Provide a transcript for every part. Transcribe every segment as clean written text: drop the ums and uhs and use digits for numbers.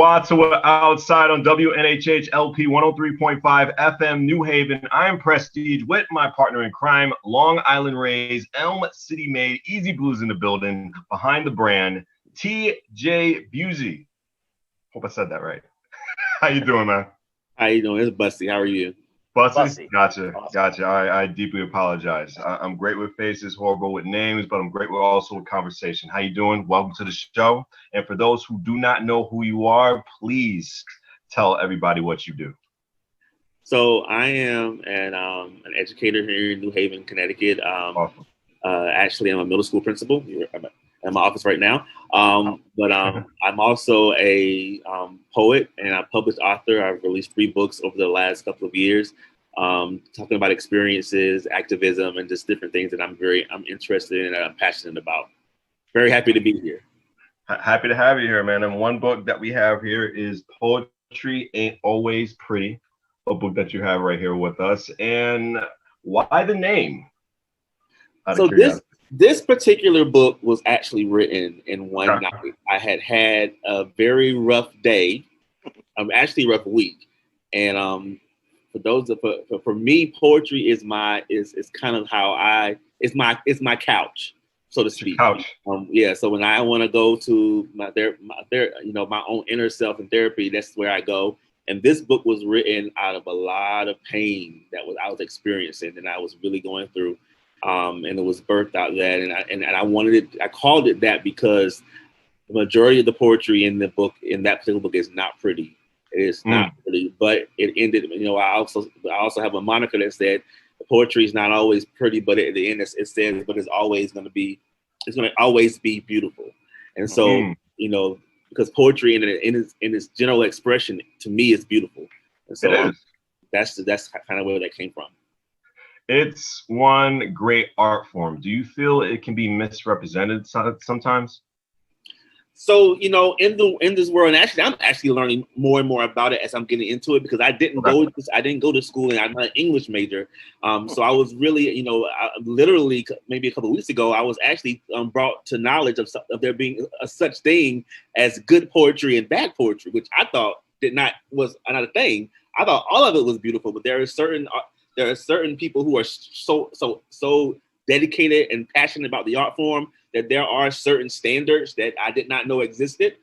Ottawa outside on WNHH LP 103.5 FM New Haven. I'm Prestige with my partner in crime, Long Island Rays, Elm City made, Easy Blues in the building, behind the brand, TJ Bussey. Hope I said that right. How you doing, man? How you doing? It's Bussey. How are you? Bussey? Gotcha. I deeply apologize. I'm great with faces, horrible with names, but I'm great with also with conversation. How you doing? Welcome to the show. And for those who do not know who you are, please tell everybody what you do. So I am an educator here in New Haven, Connecticut. Awesome. Actually, I'm a middle school principal. I'm in my office right now. But I'm also a poet and a published author. I've released 3 books over the last couple of years, talking about experiences, activism, and just different things that I'm interested in and I'm passionate about. Very happy to be here. Happy to have you here, man. And one book that we have here is Poetry Ain't Always Pretty, a book that you have right here with us. And why the name? So this particular book was actually written in one night. I had a very rough day, actually rough week, and for me, poetry is kind of how it's my couch, so to speak. Couch. So when I want to go to my own inner self in therapy, that's where I go. And this book was written out of a lot of pain that I was experiencing and I was really going through. And it was birthed out of that, and I wanted it. I called it that because the majority of the poetry in that particular book is not pretty. It is not pretty, but it ended. I also have a moniker that said the poetry is not always pretty, but at the end it says, but it's going to always be beautiful. And so because poetry in its general expression to me is beautiful, and so that's kind of where that came from. It's one great art form. Do you feel it can be misrepresented sometimes? So, in this world, and actually, I'm actually learning more and more about it as I'm getting into it because I didn't go to school and I'm an English major. So I was really, literally maybe a couple of weeks ago, I was actually brought to knowledge of there being a such thing as good poetry and bad poetry, which I thought was not a thing. I thought all of it was beautiful, but there are certain people who are so dedicated and passionate about the art form that there are certain standards that I did not know existed.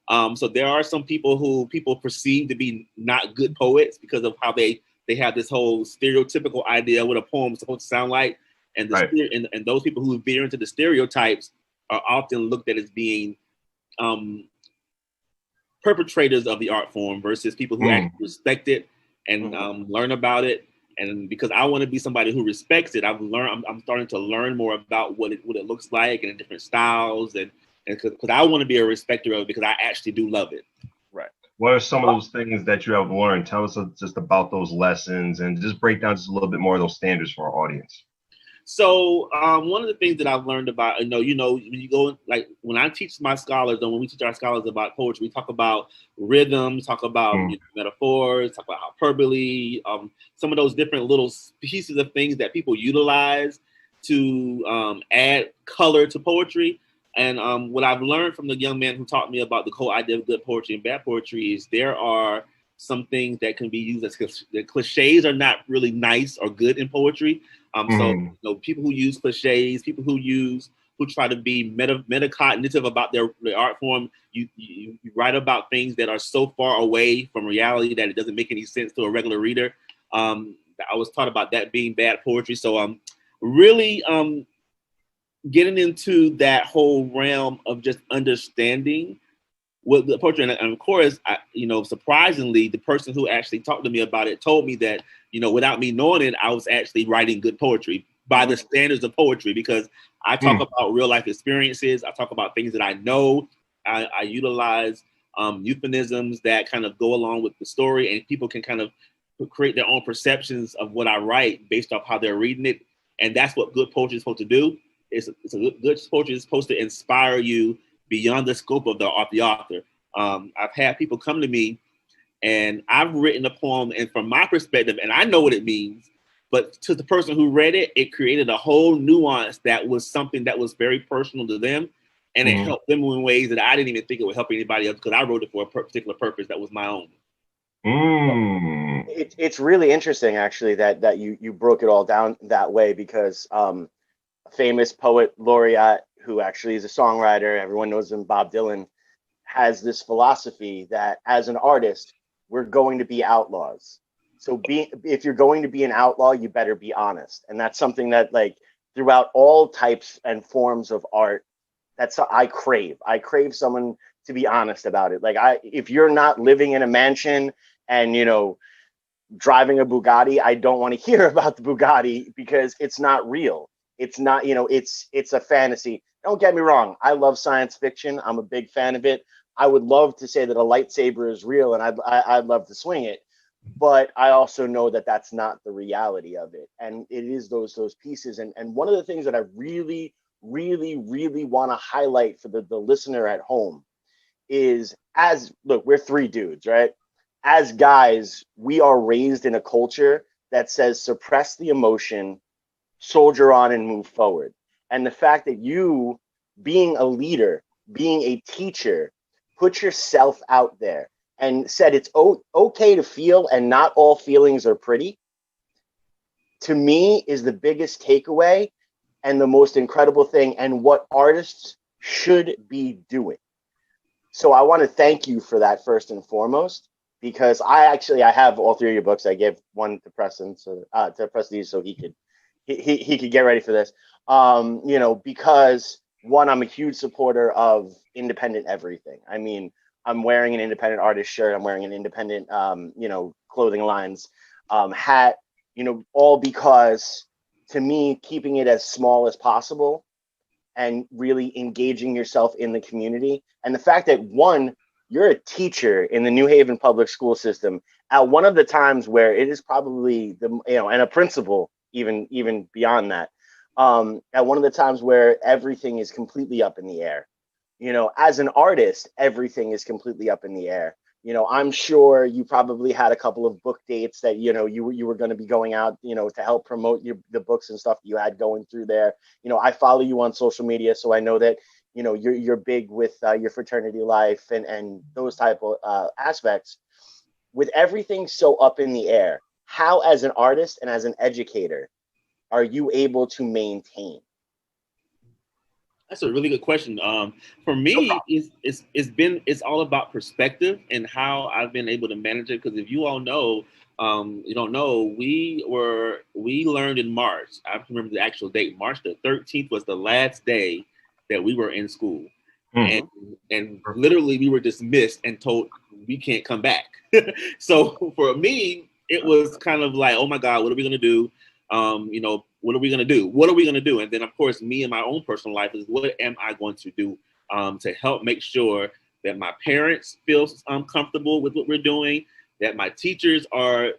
So there are some people who people perceive to be not good poets because of how they have this whole stereotypical idea of what a poem is supposed to sound like. And and those people who veer into the stereotypes are often looked at as being perpetrators of the art form versus people who actually respect it and learn about it. And because I want to be somebody who respects it, I'm starting to learn more about what it looks like and the different styles, and because I want to be a respecter of it because I actually do love it. Right. What are some of those things that you have learned? Tell us just about those lessons and just break down just a little bit more of those standards for our audience. So one of the things that I've learned about, when you go, like when I teach my scholars and when we teach our scholars about poetry, we talk about rhythm, talk about metaphors, talk about hyperbole, some of those different little pieces of things that people utilize to add color to poetry. And what I've learned from the young man who taught me about the whole idea of good poetry and bad poetry is there are some things that can be used as cliches are not really nice or good in poetry. So people who use cliches, people who try to be metacognitive about their art form, you write about things that are so far away from reality that it doesn't make any sense to a regular reader. I was taught about that being bad poetry. So really getting into that whole realm of just understanding what the poetry, and of course, surprisingly, the person who actually talked to me about it told me that, without me knowing it, I was actually writing good poetry by the standards of poetry because I talk about real life experiences. I talk about things that I know. I utilize euphemisms that kind of go along with the story, and people can kind of create their own perceptions of what I write based off how they're reading it. And that's what good poetry is supposed to do. Good poetry is supposed to inspire you beyond the scope of the author. I've had people come to me and I've written a poem, and from my perspective, and I know what it means, but to the person who read it, it created a whole nuance that was something that was very personal to them. and it helped them in ways that I didn't even think it would help anybody else because I wrote it for a particular purpose that was my own. It's really interesting, actually, that you broke it all down that way, because a famous poet laureate who actually is a songwriter, everyone knows him, Bob Dylan, has this philosophy that as an artist, we're going to be outlaws. So if you're going to be an outlaw, you better be honest. And that's something that, like, throughout all types and forms of art, that's I crave. I crave someone to be honest about it. Like, if you're not living in a mansion and, you know, driving a Bugatti, I don't want to hear about the Bugatti, because it's not real. It's not, you know, it's a fantasy. Don't get me wrong. I love science fiction. I'm a big fan of it. I would love to say that a lightsaber is real, and I'd love to swing it. But I also know that that's not the reality of it. And it is those pieces. And one of the things that I really, really, really want to highlight for the listener at home is, look, we're three dudes, right? As guys, we are raised in a culture that says suppress the emotion, soldier on, and move forward. And the fact that you, being a leader, being a teacher, put yourself out there and said it's okay to feel, and not all feelings are pretty, to me is the biggest takeaway and the most incredible thing, and what artists should be doing. So I want to thank you for that first and foremost, because I have all three of your books. I gave one to Preston, to Prestige, so he could get ready for this. You know, because one, I'm a huge supporter of independent everything. I mean, I'm wearing an independent artist shirt. I'm wearing an independent, you know, clothing lines, hat, you know, all because, to me, keeping it as small as possible and really engaging yourself in the community. And the fact that, one, you're a teacher in the New Haven public school system at one of the times where it is probably and a principal, even beyond that, at one of the times where everything is completely up in the air. You know, as an artist, everything is completely up in the air. You know, I'm sure you probably had a couple of book dates that, you know, you were going to be going out, you know, to help promote the books and stuff you had going through there. You know, I follow you on social media, so I know that, you know, you're big with your fraternity life and those type of aspects. With everything so up in the air, how, as an artist and as an educator, are you able to maintain? That's a really good question. For me, it's all about perspective and how I've been able to manage it. Because if you all know, you don't know, we learned in March. I remember the actual date. March the 13th was the last day that we were in school, and literally we were dismissed and told we can't come back. So for me, it was kind of like, oh my God, what are we gonna do? You know, what are we going to do? What are we going to do? And then, of course, me and my own personal life is, what am I going to do to help make sure that my parents feel comfortable with what we're doing, that my teachers are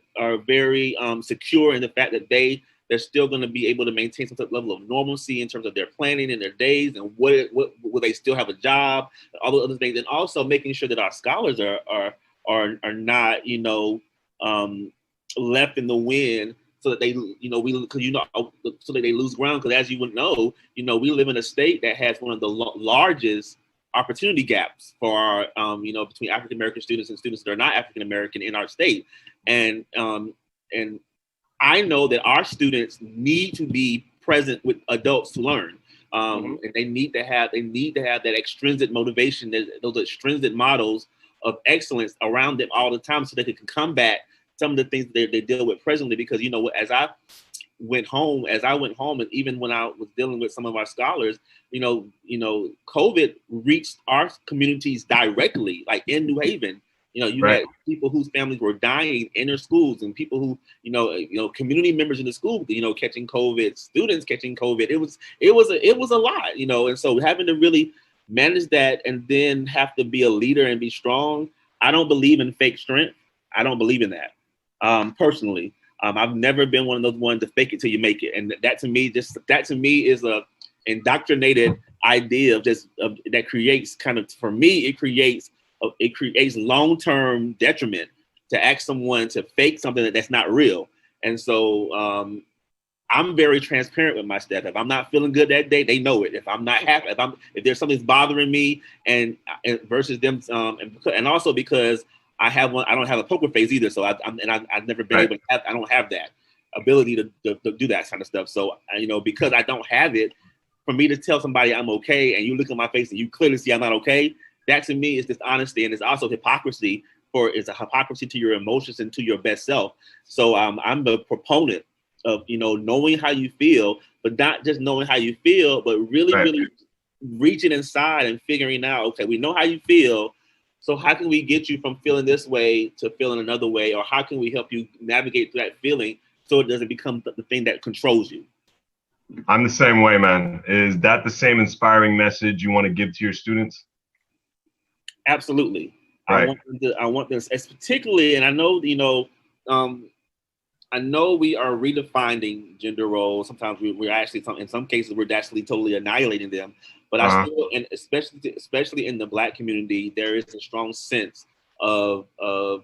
very secure in the fact that they're still going to be able to maintain some level of normalcy in terms of their planning and their days, and what will they still have a job, all those other things, and also making sure that our scholars are not, you know, left in the wind. So that they, you know, so that they lose ground. Because as you would know, you know, we live in a state that has one of the largest opportunity gaps for our, you know, between African American students and students that are not African American in our state. And I know that our students need to be present with adults to learn. And they need to have that extrinsic motivation, those extrinsic models of excellence around them all the time, so they can come back some of the things that they deal with presently. Because, you know, as I went home, and even when I was dealing with some of our scholars, you know, COVID reached our communities directly, like in New Haven. You know, you had people whose families were dying in their schools, and people who, you know, community members in the school, you know, catching COVID, students catching COVID. It was a lot, you know, and so having to really manage that, and then have to be a leader and be strong. I don't believe in fake strength. I don't believe in that. Personally, I've never been one of those ones to fake it till you make it, and that to me is a indoctrinated idea of that creates kind of, for me, it creates long-term detriment to ask someone to fake something that's not real. And so I'm very transparent with my staff. If I'm not feeling good that day, they know it. If I'm not happy, if there's something's bothering me, and versus them, and also because I don't have a poker face either. So I've never been able to I don't have that ability to do that kind of stuff. So because I don't have it, for me to tell somebody I'm okay, and you look at my face and you clearly see I'm not okay, that to me is dishonesty, and it's also hypocrisy. It's a hypocrisy to your emotions and to your best self. So I'm the proponent of knowing how you feel, but not just knowing how you feel, but really reaching inside and figuring out, okay, we know how you feel, so how can we get you from feeling this way to feeling another way, or how can we help you navigate through that feeling so it doesn't become the thing that controls you? I'm the same way, man. Is that the same inspiring message you want to give to your students? Absolutely. Right. I want this, particularly, and I know I know we are redefining gender roles. Sometimes we're actually, in some cases, we're actually totally annihilating them. But I still, and especially in the Black community, there is a strong sense of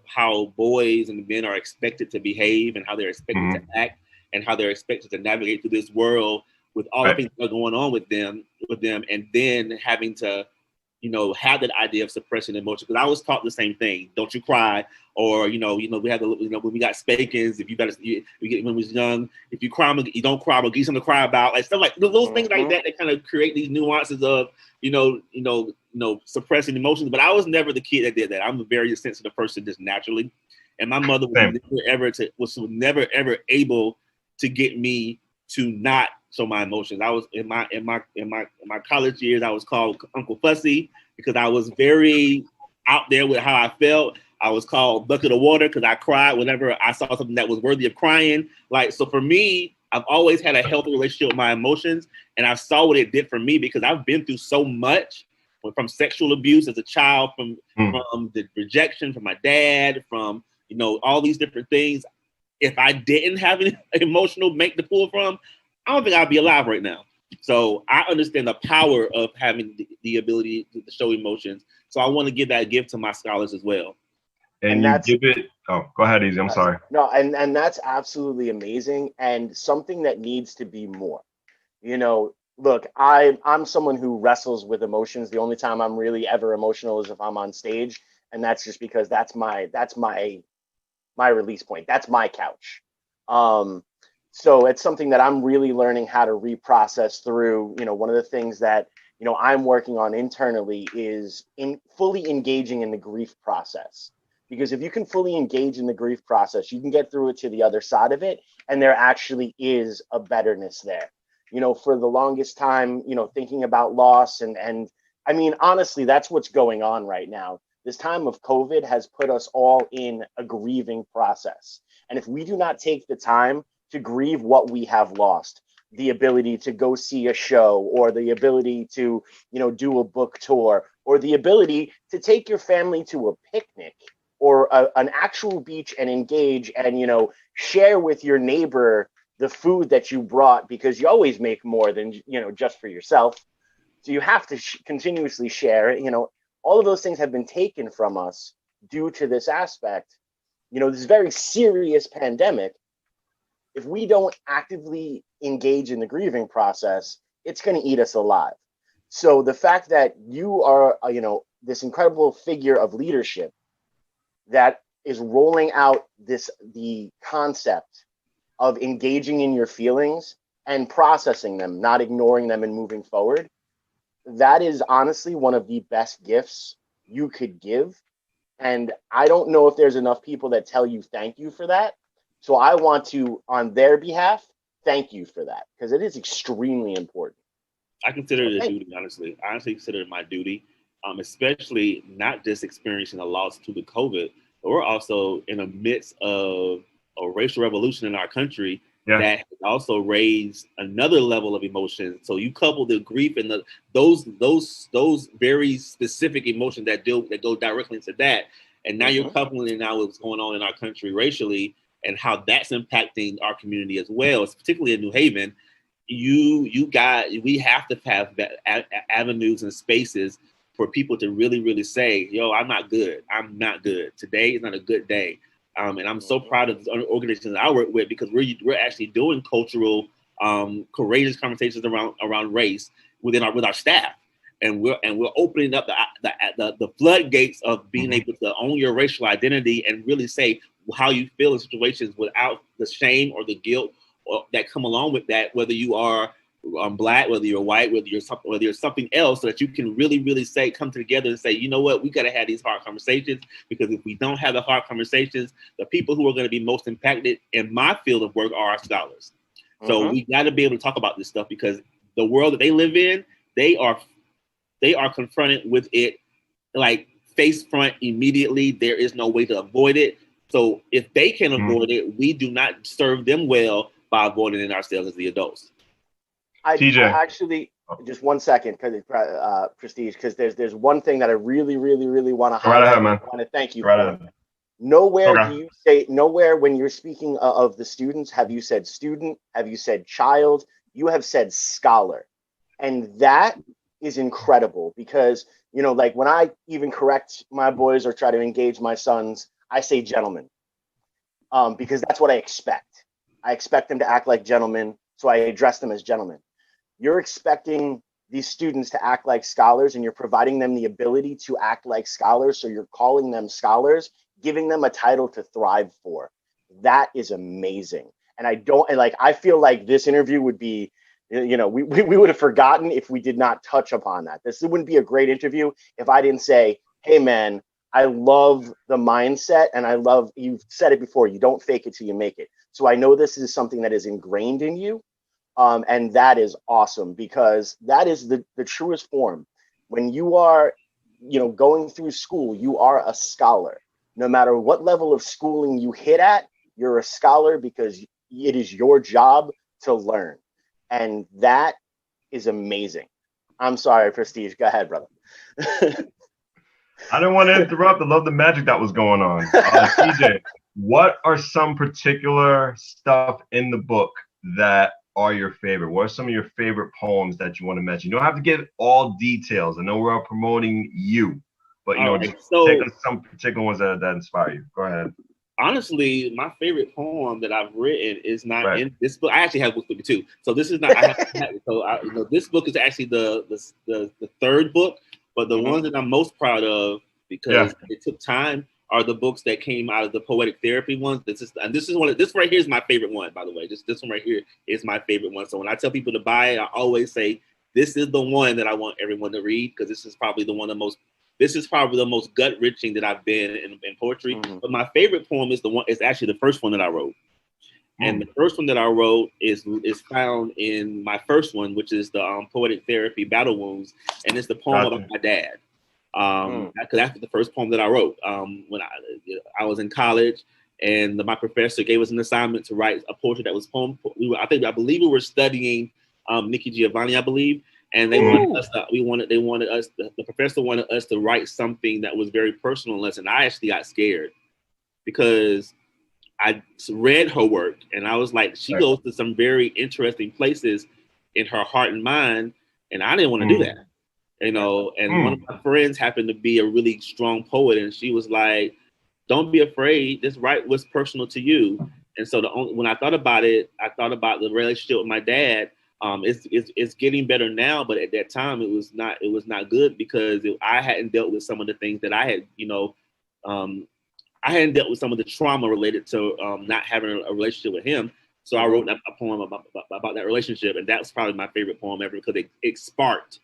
how boys and men are expected to behave, and how they're expected to act, and how they're expected to navigate through this world with all the things that are going on with them, and then having to have that idea of suppressing emotion. Because I was taught the same thing: don't you cry, or we had when we got spankings. If you when we was young, if you cry, you don't cry, but get something to cry about, like stuff like those things like that. That kind of create these nuances of suppressing emotions. But I was never the kid that did that. I'm a very sensitive person just naturally, and my mother was never ever able to get me to not show my emotions. I was in my college years, I was called Uncle Bussey because I was very out there with how I felt. I was called Bucket of Water because I cried whenever I saw something that was worthy of crying. So for me, I've always had a healthy relationship with my emotions, and I saw what it did for me because I've been through so much, from sexual abuse as a child, from the rejection from my dad, from all these different things. If I didn't have an emotional bank to pull from, I don't think I'd be alive right now. So I understand the power of having the ability to show emotions. So I want to give that gift to my scholars as well. And you give it. Oh, go ahead, Easy. I'm sorry. No, and that's absolutely amazing, and something that needs to be more. Look, I'm someone who wrestles with emotions. The only time I'm really ever emotional is if I'm on stage, and that's just because that's my release point. That's my couch. So it's something that I'm really learning how to reprocess through. One of the things that I'm working on internally is fully engaging in the grief process. Because if you can fully engage in the grief process, you can get through it to the other side of it, and there actually is a betterness there. For the longest time, thinking about loss and I mean, honestly, that's what's going on right now. This time of COVID has put us all in a grieving process. And if we do not take the time to grieve what we have lost, the ability to go see a show, or the ability to, do a book tour, or the ability to take your family to a picnic or an actual beach and engage and, share with your neighbor the food that you brought, because you always make more than, just for yourself. So you have to continuously share it. All of those things have been taken from us due to this aspect, this very serious pandemic. If we don't actively engage in the grieving process, it's going to eat us alive. So the fact that you are, this incredible figure of leadership that is rolling out the concept of engaging in your feelings and processing them, not ignoring them and moving forward, that is honestly one of the best gifts you could give. And I don't know if there's enough people that tell you thank you for that. So I want to, on their behalf, thank you for that, because it is extremely important. I consider it a duty, honestly. I honestly consider it my duty, especially not just experiencing a loss to the COVID, but we're also in the midst of a racial revolution in our country that has also raised another level of emotion. So you couple the grief and those very specific emotions that go directly into that, and now you're coupling it now with what's going on in our country racially and how that's impacting our community as well, particularly in New Haven. We have to have avenues and spaces for people to really, really say, yo, I'm not good. I'm not good. Today is not a good day. And I'm so proud of the organizations that I work with, because we're actually doing cultural, courageous conversations around race with our staff, and we're opening up the floodgates of being able to own your racial identity and really say how you feel in situations without the shame or the guilt that come along with that, whether you are Black, whether you're white, whether you're something else, so that you can really say, come together and say, you know what, we got to have these hard conversations, because if we don't have the hard conversations, the people who are going to be most impacted in my field of work are our scholars. So we got to be able to talk about this stuff, because the world that they live in, they are confronted with it like face front immediately. There is no way to avoid it. So if they can avoid it, we do not serve them well by avoiding it ourselves as the adults. I actually, just 1 second, because Prestige, because there's one thing that I really want to highlight. I want to thank you for. Nowhere do you say, nowhere when you're speaking of the students, have you said student, have you said child, you have said scholar. And that is incredible, because, you know, like when I even correct my boys or try to engage my sons, I say gentlemen, because that's what I expect. I expect them to act like gentlemen, so I address them as gentlemen. You're expecting these students to act like scholars, and you're providing them the ability to act like scholars. So you're calling them scholars, giving them a title to thrive for. That is amazing. And I feel like this interview would be, you know, we would have forgotten if we did not touch upon that. This wouldn't be a great interview if I didn't say, hey man, I love the mindset, and I love, you've said it before, you don't fake it till you make it. So I know this is something that is ingrained in you. And that is awesome, because that is the truest form. When you are, you know, going through school, you are a scholar. No matter what level of schooling you hit at, you're a scholar, because it is your job to learn. And that is amazing. I'm sorry, Prestige. Go ahead, brother. I didn't want to interrupt. I love the magic that was going on. TJ, what are some particular stuff in the book that are your favorite? What are some of your favorite poems that you want to mention? You don't have to give all details. I know we're all promoting you, but you know, just take us some particular ones that inspire you. Go ahead. Honestly, my favorite poem that I've written is not in this book. I actually have a book too, so this is not. This book is actually the third book, but the one that I'm most proud of, because it took time, are the books that came out of the poetic therapy ones. This right here is my favorite one, by the way. This one right here is my favorite one. So when I tell people to buy it, I always say this is the one that I want everyone to read, because this is probably the most gut wrenching that I've been in poetry. But my favorite poem is actually the first one that I wrote. And the first one that I wrote is found in my first one, which is the poetic therapy Battle Wounds, and it's the poem about my dad. Because that's the first poem that I wrote when I was in college, and my professor gave us an assignment to write a poetry that was poem. I believe we were studying Nikki Giovanni, I believe, and they wanted us. The professor wanted us to write something that was very personal to us, and I actually got scared, because I read her work and I was like, she goes to some very interesting places in her heart and mind, and I didn't want to do that. You know, and one of my friends happened to be a really strong poet, and she was like, don't be afraid, just write what's personal to you. And so when I thought about it, I thought about the relationship with my dad. It's getting better now, but at that time it was not good, because I hadn't dealt with some of the things that I had, I hadn't dealt with some of the trauma related to not having a relationship with him. So I wrote a poem about that relationship, and that's probably my favorite poem ever, because it sparked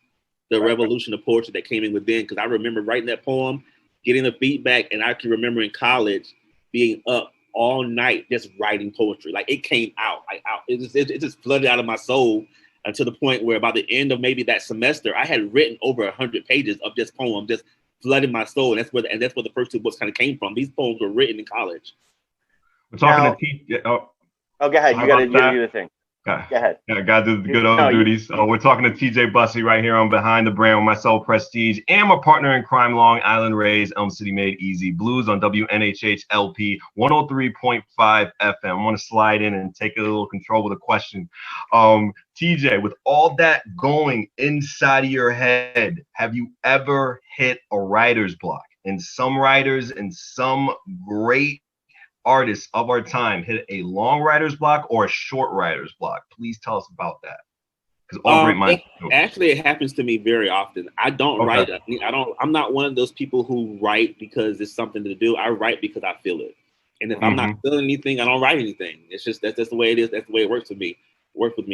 the revolution of poetry that came in within. Because I remember writing that poem, getting the feedback, and I can remember in college being up all night just writing poetry. Like, it came out, it just flooded out of my soul, to the point where by the end of maybe that semester, I had written over 100 pages of just poems, just flooding my soul. And that's where the first two books kind of came from. These poems were written in college. We're talking to go ahead. You gotta do the thing. Go ahead. Yeah, gotta do the good old duties. We're talking to TJ Bussey right here on Behind the Brand with myself, Prestige, and my partner in crime, Long Island Rays, Elm City Made Easy, Bluez on WNHH LP 103.5 FM. I want to slide in and take a little control with a question. TJ, with all that going inside of your head, have you ever hit a writer's block? And some writers and some great artists of our time hit a long writer's block or a short writer's block? Please tell us about that. Because all great minds. Actually, it happens to me very often. I don't write. I'm not one of those people who write because it's something to do. I write because I feel it. And if I'm not feeling anything, I don't write anything. It's just that's the way it is. That's the way it works with me.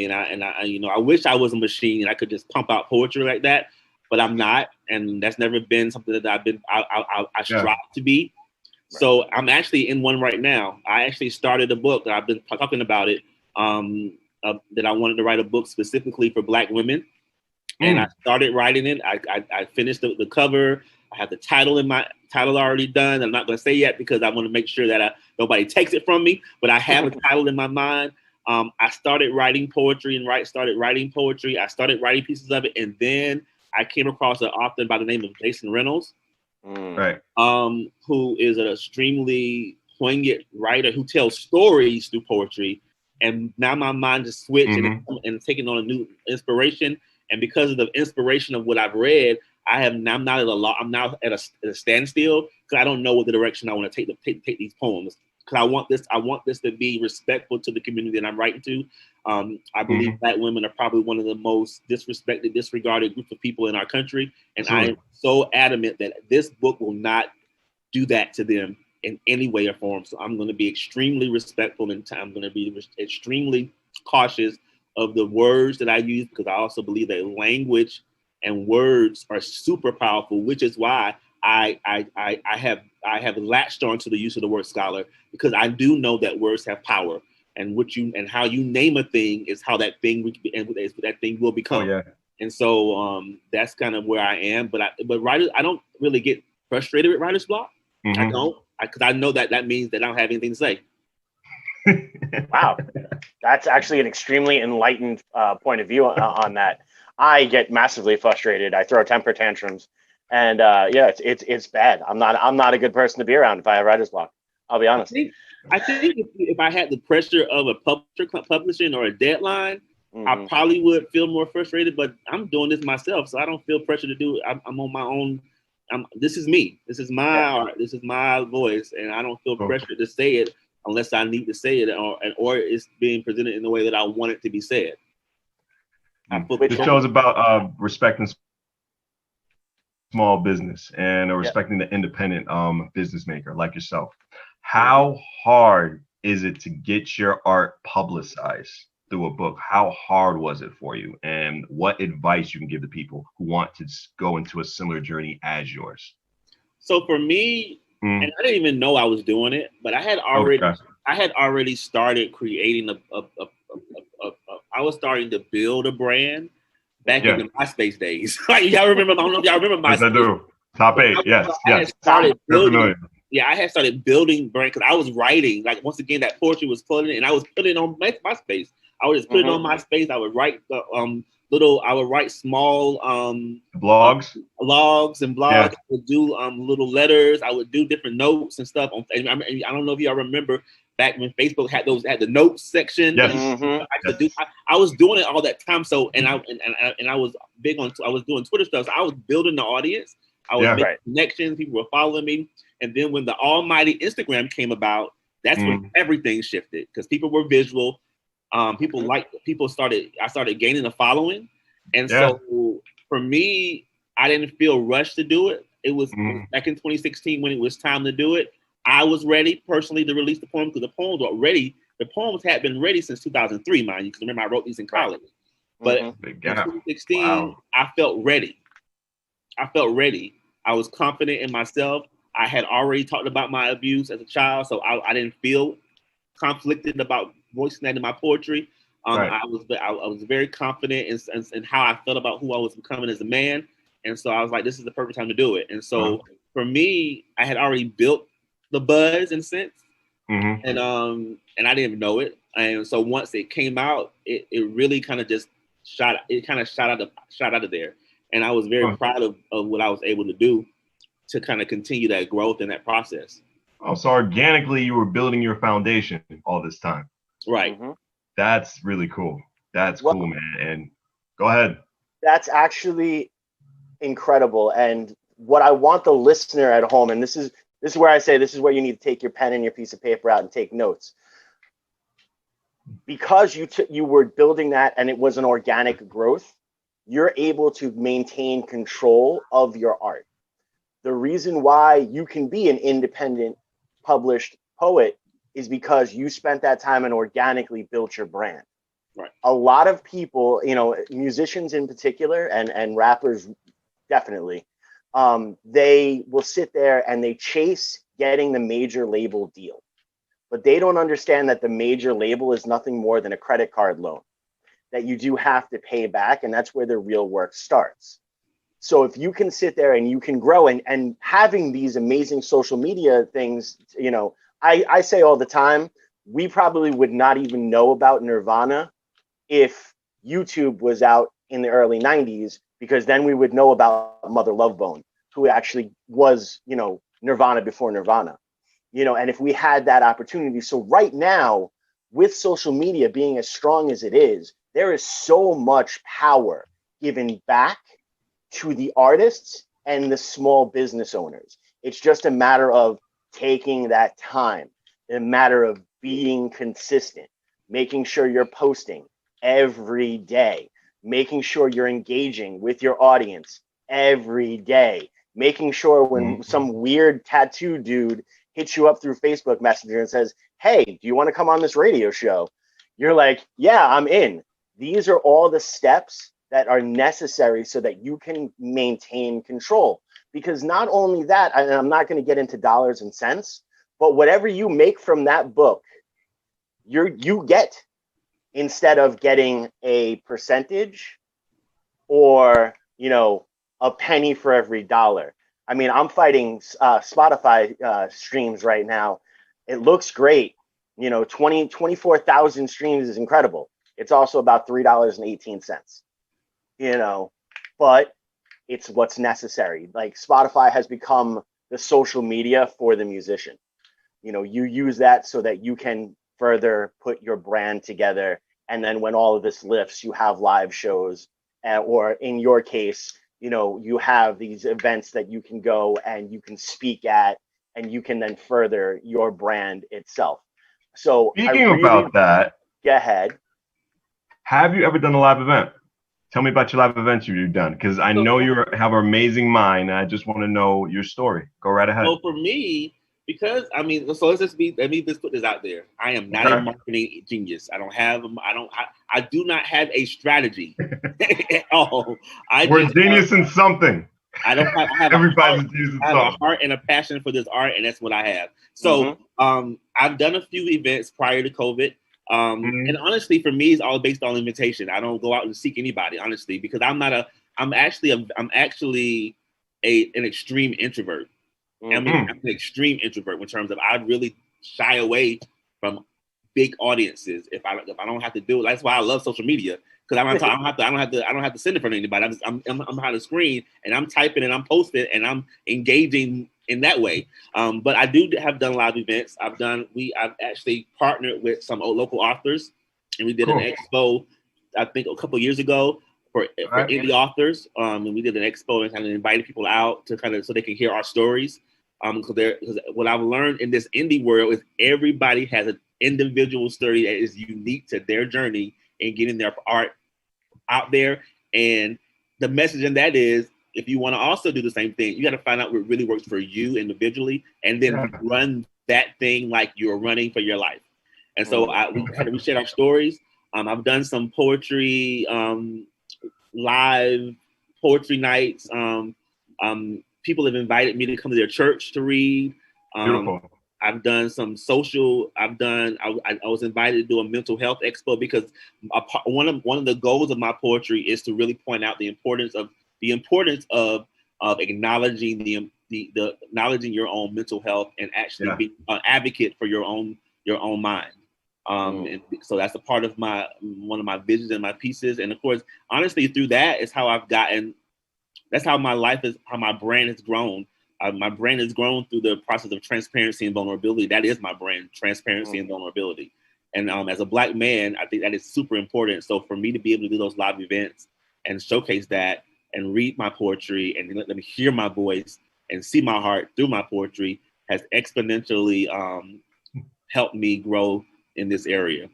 And I you know, I wish I was a machine and I could just pump out poetry like that, but I'm not, and that's never been something that I strive to be. Right. So I'm actually in one right now. I actually started a book that I've been talking about it. That I wanted to write a book specifically for Black women, and I started writing it. I finished the cover. I have the title already done. I'm not going to say yet because I want to make sure that nobody takes it from me. But I have a title in my mind. I started writing poetry I started writing pieces of it, and then I came across an author by the name of Jason Reynolds, right? Who is an extremely poignant writer who tells stories through poetry. And now my mind just switched and taking on a new inspiration. And because of the inspiration of what I've read, I'm now at a standstill because I don't know what the direction I want to take these poems. Because I want this to be respectful to the community that I'm writing to. I believe Black women are probably one of the most disrespected, disregarded groups of people in our country. And I am so adamant that this book will not do that to them in any way or form. So I'm going to be extremely respectful and I'm going to be extremely cautious of the words that I use, because I also believe that language and words are super powerful, which is why I have latched on to the use of the word scholar, because I do know that words have power, and how you name a thing is how that thing will become. Oh, yeah. And so that's kind of where I am. But writers, I don't really get frustrated with writer's block. I don't, because I know that means that I don't have anything to say. Wow, that's actually an extremely enlightened point of view on that. I get massively frustrated. I throw temper tantrums, and it's bad. I'm not a good person to be around if I have writer's block. I'll be honest. I think if I had the pressure of a publishing or a deadline, I probably would feel more frustrated. But I'm doing this myself, so I don't feel pressure to do it. I'm on my own. This is me. This is my art. This is my voice, and I don't feel pressure to say it unless I need to say it, or it's being presented in the way that I want it to be said. It shows about respecting small business and respecting the independent business maker like yourself. How hard is it to get your art publicized through a book? How hard was it for you? And what advice you can give to people who want to go into a similar journey as yours? So for me, and I didn't even know I was doing it, but I had already started creating I was starting to build a brand back in the MySpace days. Y'all remember? I don't know if y'all remember MySpace. Yes, I do. Top 8. Yes. I had started building brand because I was writing. Like, once again, that poetry was floating, and I was putting it on MySpace. I would just put it on MySpace. I would write small blogs, logs and blogs. Yeah. I would do little letters. I would do different notes and stuff. I don't know if y'all remember back when Facebook had the notes section. Yes. I was doing it all that time. So I was big on. I was doing Twitter stuff. So I was building the audience. I was making connections. People were following me. And then when the almighty Instagram came about, that's when everything shifted, because people were visual. I started gaining a following. And so for me, I didn't feel rushed to do it. It was back in 2016 when it was time to do it. I was ready personally to release the poem, because the poems had been ready since 2003, mind you, because remember I wrote these in college. But in 2016, I felt ready. I was confident in myself. I had already talked about my abuse as a child, so I didn't feel conflicted about voicing that in my poetry. I was very confident in how I felt about who I was becoming as a man, and so I was like, this is the perfect time to do it. And so for me, I had already built the buzz in a sense, and I didn't even know it. And so once it came out, it really kind of just shot out of there. And I was very proud of what I was able to do to kind of continue that growth and that process. Oh, so organically you were building your foundation all this time. Right. That's really cool. That's cool, man. And go ahead. That's actually incredible. And what I want the listener at home, and this is This is where I say, this is where you need to take your pen and your piece of paper out and take notes. Because you were building that and it was an organic growth, you're able to maintain control of your art. The reason why you can be an independent published poet is because you spent that time and organically built your brand. Right. A lot of people, musicians in particular, and rappers definitely, they will sit there and they chase getting the major label deal. But they don't understand that the major label is nothing more than a credit card loan that you do have to pay back. And that's where the real work starts. So if you can sit there and you can grow and having these amazing social media things, I say all the time, we probably would not even know about Nirvana if YouTube was out in the early 90s, because then we would know about Mother Love Bone, who actually was, Nirvana before Nirvana, and if we had that opportunity. So right now, with social media being as strong as it is, there is so much power given back to the artists and the small business owners. It's just a matter of taking that time, a matter of being consistent, making sure you're posting every day, making sure you're engaging with your audience every day, making sure when some weird tattoo dude hits you up through Facebook Messenger and says, hey, do you want to come on this radio show? You're like, yeah, I'm in. These are all the steps that are necessary so that you can maintain control. Because not only that, and I'm not going to get into dollars and cents, but whatever you make from that book, you get, instead of getting a percentage or, a penny for every dollar. I mean, I'm fighting Spotify streams right now. It looks great. 24,000 streams is incredible. It's also about $3.18, but it's what's necessary. Like, Spotify has become the social media for the musician. You use that so that you can further put your brand together. And then when all of this lifts, you have live shows, or in your case, you have these events that you can go and you can speak at, and you can then further your brand itself. So speaking about that, go ahead. Have you ever done a live event? Tell me about your live events you've done, because I know you have an amazing mind, and I just want to know your story. Go right ahead. So for me, because let me just put this out there. I am not a marketing genius. I do not have a strategy at all. We're genius in something. I have Everybody's a heart and a passion for this art, and that's what I have. So I've done a few events prior to COVID. And honestly, for me, it's all based on invitation. I don't go out and seek anybody, honestly, because I'm actually an extreme introvert. I'm an extreme introvert in terms of I really shy away from big audiences if I don't have to do it. That's why I love social media, because I don't have to send it for anybody. I'm behind the screen and I'm typing and I'm posting and I'm engaging in that way. But I have done live events. I've actually partnered with some local authors, and we did an expo, I think a couple of years ago for indie authors. And we did an expo and kind of invited people out to so they can hear our stories. Because what I've learned in this indie world is everybody has an individual story that is unique to their journey in getting their art out there. And the message in that is, if you want to also do the same thing, you got to find out what really works for you individually, and then run that thing like you're running for your life. And so we shared our stories. I've done some poetry, live poetry nights. People have invited me to come to their church to read. Beautiful. I've done some social. I was invited to do a mental health expo, because one of the goals of my poetry is to really point out the importance of acknowledging the acknowledging your own mental health and actually being an advocate for your own mind. And so that's a part of one of my visions and my pieces. And of course, honestly, through that is how that's how my life is, how my brand has grown. My brand has grown through the process of transparency and vulnerability. That is my brand, transparency and vulnerability. And as a Black man, I think that is super important. So for me to be able to do those live events and showcase that and read my poetry and let them hear my voice and see my heart through my poetry, has exponentially helped me grow in this area.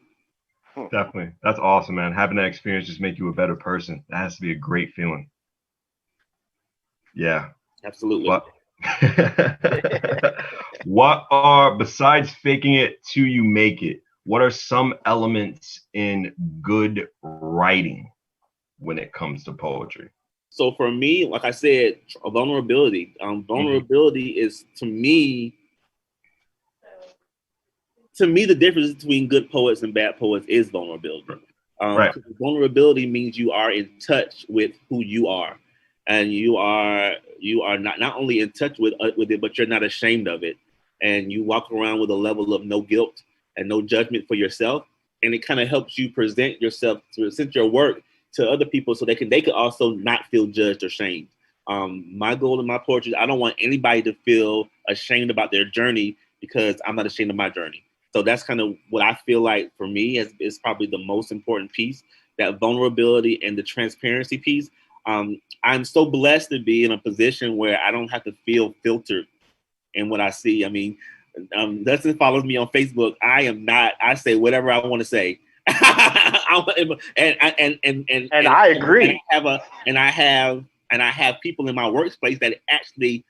Definitely. That's awesome, man. Having that experience just make you a better person. That has to be a great feeling. Yeah. Absolutely. What are, besides faking it till you make it, what are some elements in good writing when it comes to poetry? So for me, like I said, vulnerability. Vulnerability is, to me, the difference between good poets and bad poets is vulnerability. Right. Vulnerability means you are in touch with who you are, and you are not only in touch with it, but you're not ashamed of it, and you walk around with a level of no guilt and no judgment for yourself, and it kind of helps you present yourself, to present your work to other people, so they can also not feel judged or shamed. My goal in my poetry, I don't want anybody to feel ashamed about their journey, because I'm not ashamed of my journey. So that's kind of what I feel like for me is probably the most important piece, that vulnerability and the transparency piece. I'm so blessed to be in a position where I don't have to feel filtered in what I see. I mean, Dustin follows me on Facebook. I say whatever I want to say. and I agree. And I have people in my workplace that actually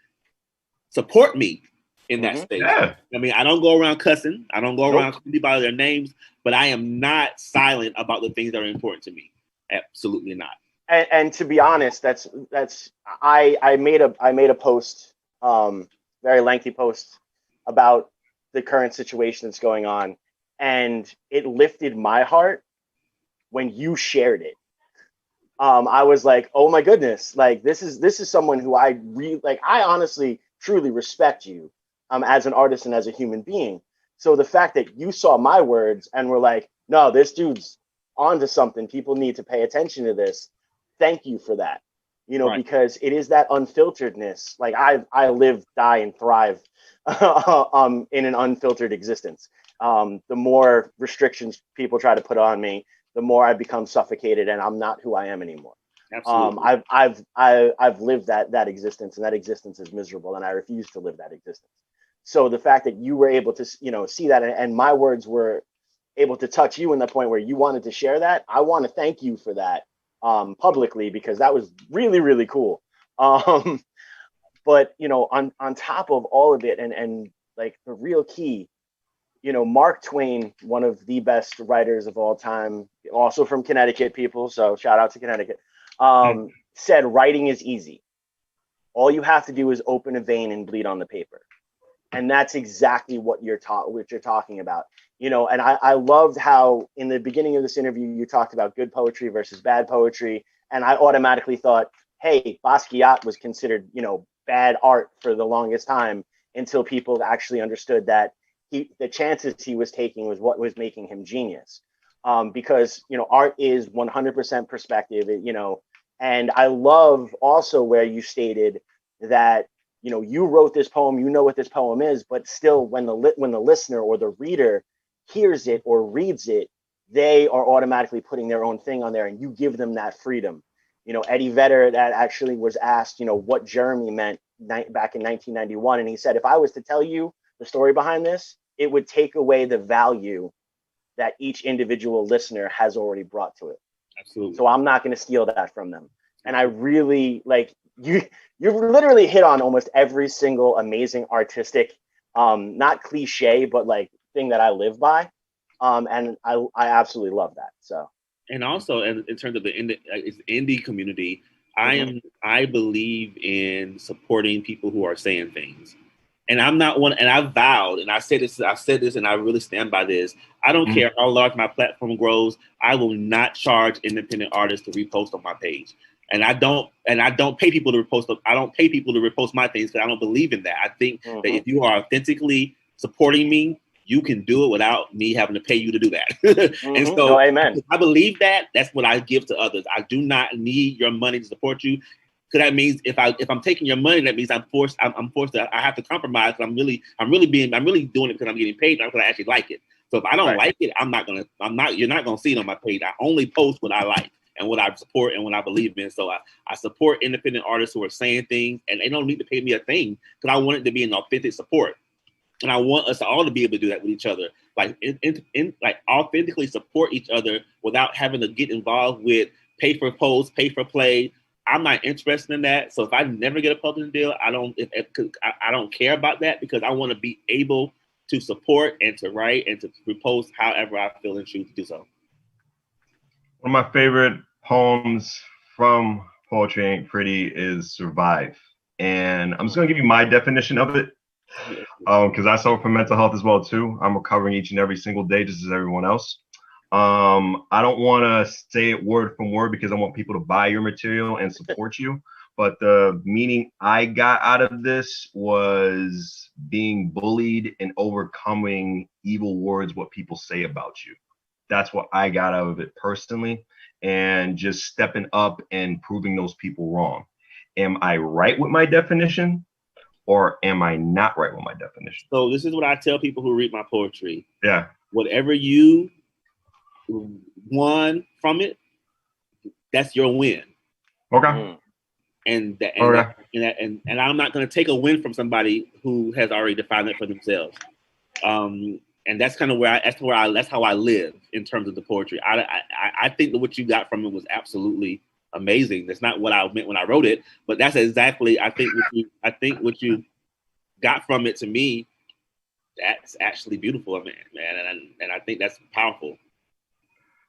support me in that space. Yeah. I mean, I don't go around cussing. I don't go around calling people by their names, but I am not silent about the things that are important to me. Absolutely not. And to be honest, I made a post, very lengthy post, about the current situation that's going on, and it lifted my heart when you shared it. I was like, oh my goodness, like this is someone who I really like. I honestly, truly respect you as an artist and as a human being. So the fact that you saw my words and were like, no, this dude's onto something. People need to pay attention to this. Thank you for that. Right. Because it is that unfilteredness. Like I live, die, and thrive in an unfiltered existence. The more restrictions people try to put on me, the more I become suffocated, and I'm not who I am anymore. Absolutely. I've lived that existence, and that existence is miserable, and I refuse to live that existence. So the fact that you were able to, see that, and my words were able to touch you in the point where you wanted to share that, I want to thank you for that publicly, because that was really, really cool. But on top of all of it, and like the real key, Mark Twain, one of the best writers of all time, also from Connecticut, people, so shout out to Connecticut, said writing is easy. All you have to do is open a vein and bleed on the paper. And that's exactly what you're talking about. And I loved how in the beginning of this interview, you talked about good poetry versus bad poetry. And I automatically thought, hey, Basquiat was considered, bad art for the longest time, until people actually understood that the chances he was taking was what was making him genius. Because, art is 100% perspective, and I love also where you stated that, you wrote this poem, what this poem is, but still when the listener or the reader hears it or reads it, they are automatically putting their own thing on there, and you give them that freedom. Eddie Vedder, that actually was asked, what Jeremy meant back in 1991. And he said, if I was to tell you the story behind this, it would take away the value that each individual listener has already brought to it. Absolutely. So I'm not going to steal that from them. And I really like you've literally hit on almost every single amazing artistic, not cliche, but like thing that I live by. And I absolutely love that. So. And also, in terms of the indie community, I believe in supporting people who are saying things. And I'm not one, and I've vowed, and I've said this, and I really stand by this. I don't care how large my platform grows. I will not charge independent artists to repost on my page. And I don't pay people to repost. I don't pay people to repost my things, because I don't believe in that. I think that if you are authentically supporting me, you can do it without me having to pay you to do that. And so, amen. I believe that. That's what I give to others. I do not need your money to support you. Because that means if I'm taking your money, that means I'm forced to. I have to compromise. I'm really doing it because I'm getting paid, not because I actually like it. So if I don't like it, you're not gonna see it on my page. I only post what I like and what I support and what I believe in. So I support independent artists who are saying things, and they don't need to pay me a thing, because I want it to be an authentic support. And I want us all to be able to do that with each other, like like authentically support each other without having to get involved with pay for posts, pay for play. I'm not interested in that. So if I never get a publishing deal, I don't care about that, because I want to be able to support and to write and to repost however I feel and choose to do so. One of my favorite poems from Poetry Ain't Pretty is Survive. And I'm just going to give you my definition of it, because I suffer from mental health as well, too. I'm recovering each and every single day, just as everyone else. I don't want to say it word from word because I want people to buy your material and support you. But the meaning I got out of this was being bullied and overcoming evil words, what people say about you. That's what I got out of it personally, and just stepping up and proving those people wrong. Am I right with my definition, or am I not right with my definition? So this is what I tell people who read my poetry. Yeah. Whatever you won from it, that's your win. Okay. And I'm not going to take a win from somebody who has already defined it for themselves. And that's kind of that's how I live in terms of the poetry. I think that what you got from it was absolutely amazing. That's not what I meant when I wrote it, but that's exactly I think what you got from it, to me, that's actually beautiful, man. And I think that's powerful.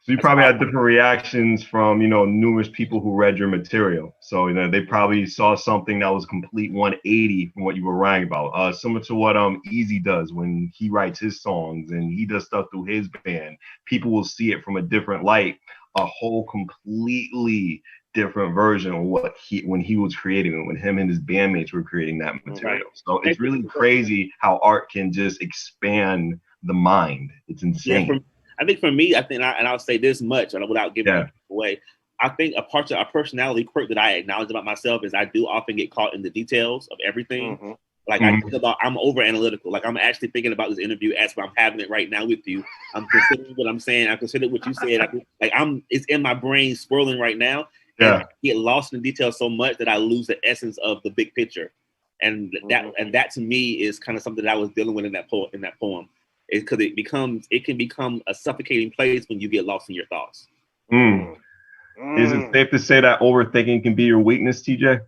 So you probably had different reactions from, numerous people who read your material. So, they probably saw something that was complete 180 from what you were writing about. Similar to what Easy does when he writes his songs and he does stuff through his band. People will see it from a different light, a whole completely different version of when he was creating it, when him and his bandmates were creating that material. Right. So it's really crazy how art can just expand the mind. It's insane. Yeah, I think for me, and I'll say this much without giving it away, I think a personality quirk that I acknowledge about myself is I do often get caught in the details of everything. Mm-hmm. Like I'm over analytical. Like I'm actually thinking about this interview as I'm having it right now with you. I'm considering what I'm saying. I consider what you said. It's in my brain swirling right now. Yeah. And I get lost in the details so much that I lose the essence of the big picture. And that to me is kind of something that I was dealing with in that poem. Because it can become a suffocating place when you get lost in your thoughts. Is it safe to say that overthinking can be your weakness, TJ?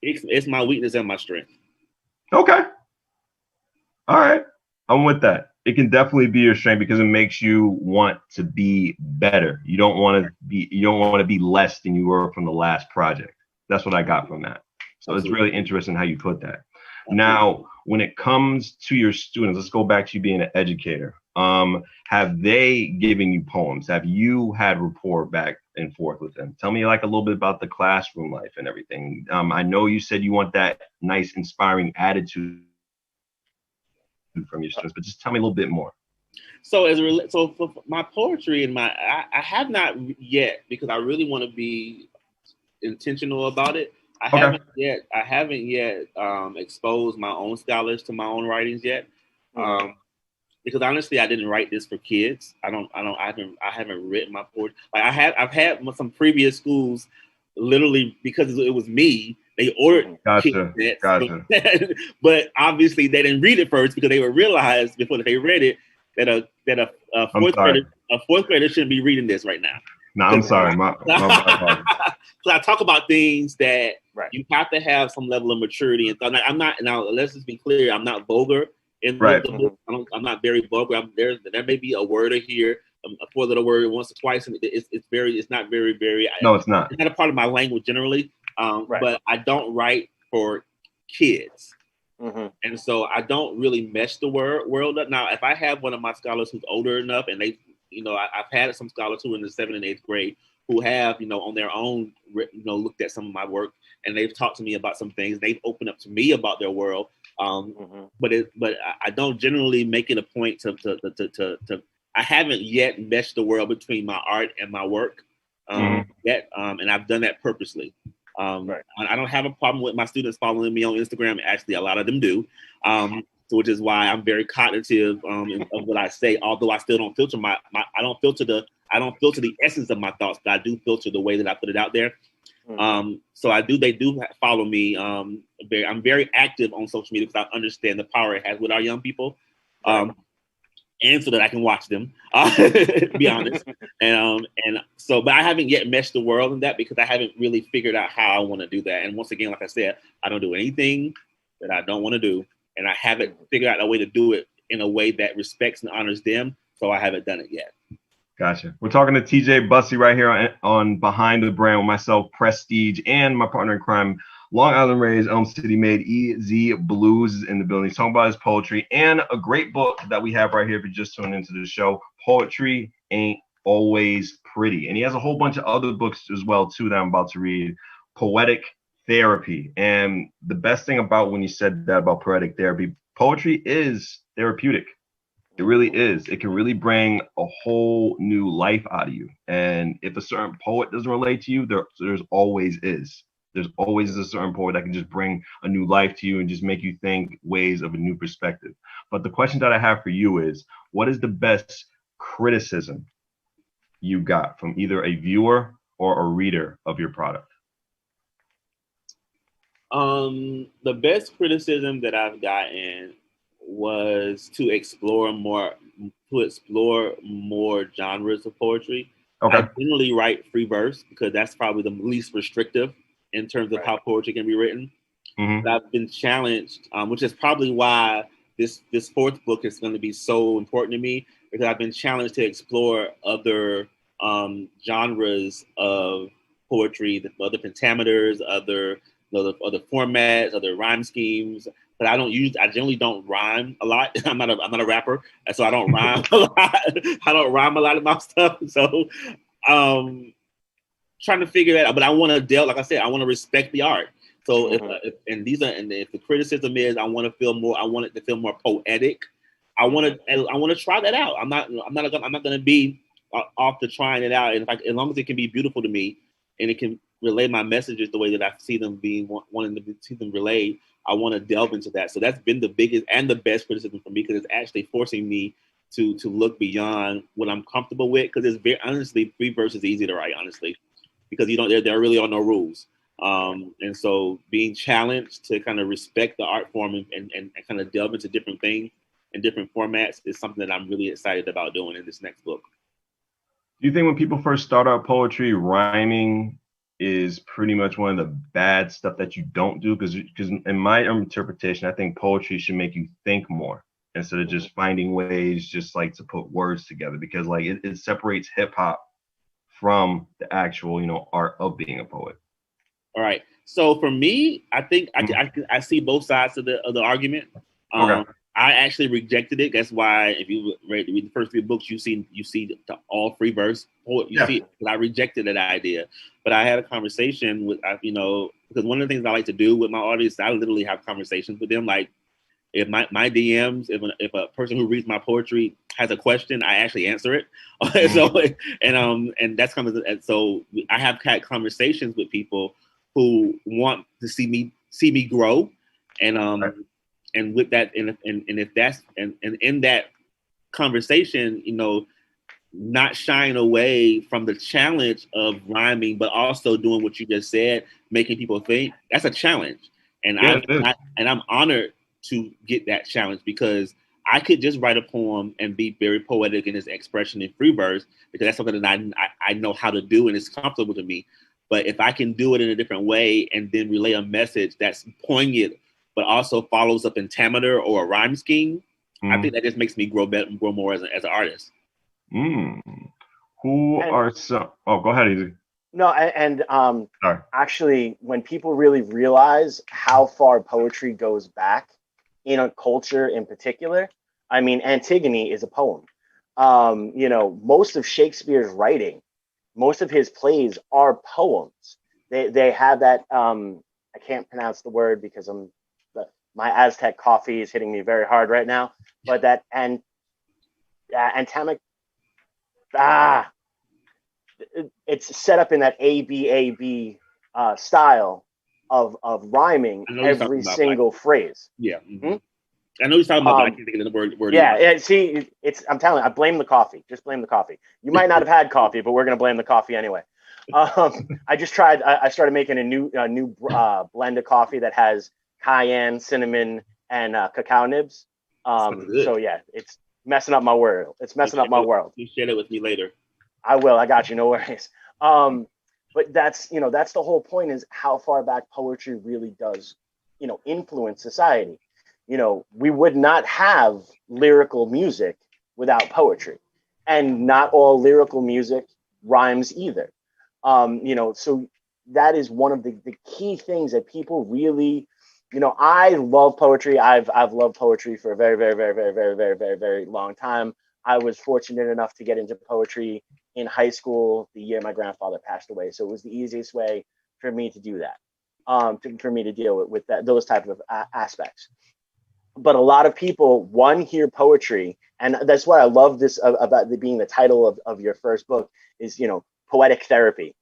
It's my weakness and my strength. Okay. All right. I'm with that. It can definitely be your strength because it makes you want to be better. You don't want to be less than you were from the last project. That's what I got from that. So Absolutely. It's really interesting how you put that. Now, when it comes to your students, let's go back to you being an educator. Have they given you poems? Have you had rapport back and forth with them? Tell me a little bit about the classroom life and everything. I know you said you want that nice, inspiring attitude from your students, but just tell me a little bit more. So for my poetry and I have not yet, because I really want to be intentional about it. I haven't yet exposed my own scholars to my own writings yet, because honestly, I didn't write this for kids. I haven't written my poetry. I've had some previous schools, literally because it was me. They ordered Gotcha. But obviously they didn't read it first because they would realize before they read it that a fourth grader shouldn't be reading this right now. No, I'm sorry. So I talk about things that you have to have some level of maturity. And so I'm not. Now let's just be clear. I'm not vulgar in the book. I'm not very vulgar. There may be a word or here, a four-letter word once or twice, and it's not very. No, it's not. It's not a part of my language generally. But I don't write for kids, and so I don't really mesh the world up. Now, if I have one of my scholars who's older enough, and they. I've had some scholars who are in the 7th and 8th grade who have, on their own, looked at some of my work, and they've talked to me about some things. They've opened up to me about their world. But I don't generally make it a point to I haven't yet meshed the world between my art and my work yet. And I've done that purposely. I don't have a problem with my students following me on Instagram. Actually, a lot of them do. Which is why I'm very cognitive of what I say. Although I still don't filter I don't filter the essence of my thoughts, but I do filter the way that I put it out there. So they do follow me. I'm very active on social media because I understand the power it has with our young people. And so that I can watch them, to be honest. And so, but I haven't yet meshed the world in that because I haven't really figured out how I want to do that. And once again, like I said, I don't do anything that I don't want to do. And I haven't figured out a way to do it in a way that respects and honors them. So I haven't done it yet. Gotcha. We're talking to TJ Bussey right here on Behind the Brand with myself, Prestige, and my partner in crime, Long Island Raised, Elm City Made, EZ Bluez is in the building. He's talking about his poetry and a great book that we have right here if you're just tuning into the show, Poetry Ain't Always Pretty. And he has a whole bunch of other books as well, too, that I'm about to read. Poetic Therapy. And the best thing about when you said that about poetic therapy, poetry is therapeutic. It really is. It can really bring a whole new life out of you. And if a certain poet doesn't relate to you, there's always is. There's always a certain poet that can just bring a new life to you and just make you think ways of a new perspective. But the question that I have for you is, what is the best criticism you got from either a viewer or a reader of your product? The best criticism that I've gotten was to explore more genres of poetry. Okay. I generally write free verse because that's probably the least restrictive in terms of how poetry can be written. But I've been challenged, which is probably why this fourth book is going to be so important to me, because I've been challenged to explore other genres of poetry, other pentameters, other formats, other rhyme schemes. But I generally don't rhyme a lot. I'm not a rapper, so I don't rhyme a lot. I don't rhyme a lot of my stuff. So trying to figure that out. But I want to delve, like I said, I want to respect the art. So if the criticism is I want it to feel more poetic, I want to try that out. I'm not going to be off to trying it out. And as long as it can be beautiful to me and it can relay my messages the way that I see them wanting to see them relayed, I want to delve into that. So that's been the biggest and the best criticism for me, because it's actually forcing me to look beyond what I'm comfortable with. Because it's very honestly, free verse is easy to write, honestly, because there really are no rules. And so being challenged to kind of respect the art form and kind of delve into different things and different formats is something that I'm really excited about doing in this next book. Do you think when people first start out poetry, rhyming is pretty much one of the bad stuff that you don't do? Because in my interpretation, I think poetry should make you think more instead of just finding ways just like to put words together, because like it separates hip hop from the actual, art of being a poet. All right. So for me, I think I see both sides of the argument. Okay. I actually rejected it. That's why if you read the first three books, you see all free verse. See, I rejected that idea. But I had a conversation with, because one of the things I like to do with my audience, I literally have conversations with them. Like if my DMs, if a person who reads my poetry has a question, I actually answer it. So and that's kind of, and so I have had conversations with people who want to see me grow, and and with that, and if that's and in that conversation, not shying away from the challenge of rhyming, but also doing what you just said, making people think, that's a challenge. And I'm honored to get that challenge, because I could just write a poem and be very poetic in its expression in free verse, because that's something that I know how to do and it's comfortable to me. But if I can do it in a different way and then relay a message that's poignant, but also follows a pentameter or a rhyme scheme, I think that just makes me grow more as an artist. Who are some? Oh, go ahead, Easy. No, and actually, when people really realize how far poetry goes back in a culture in particular, I mean, Antigone is a poem. Most of Shakespeare's writing, most of his plays are poems. They have that. I can't pronounce the word because my Aztec coffee is hitting me very hard right now. But that antamic. It's set up in that ABAB style of rhyming every single phrase. Yeah. Mm-hmm. I know you're talking about, but I can't think of the word. Yeah. See, I'm telling you, I blame the coffee. Just blame the coffee. You might not have had coffee, but we're going to blame the coffee anyway. I just tried. I started making a new blend of coffee that has cayenne, cinnamon, and cacao nibs. So yeah, it's messing up my world. It's messing up my world. You share it with me later. I will. I got you. No worries. But that's the whole point, is how far back poetry really does, influence society. We would not have lyrical music without poetry, and not all lyrical music rhymes either. So that is one of the key things that people really, I love poetry. I've loved poetry for a very, very, very, very, very, very, very, very long time. I was fortunate enough to get into poetry in high school the year my grandfather passed away. So it was the easiest way for me to do that, for me to deal with those type of aspects. But a lot of people, hear poetry, and that's why I love this about being the title of your first book is, poetic therapy.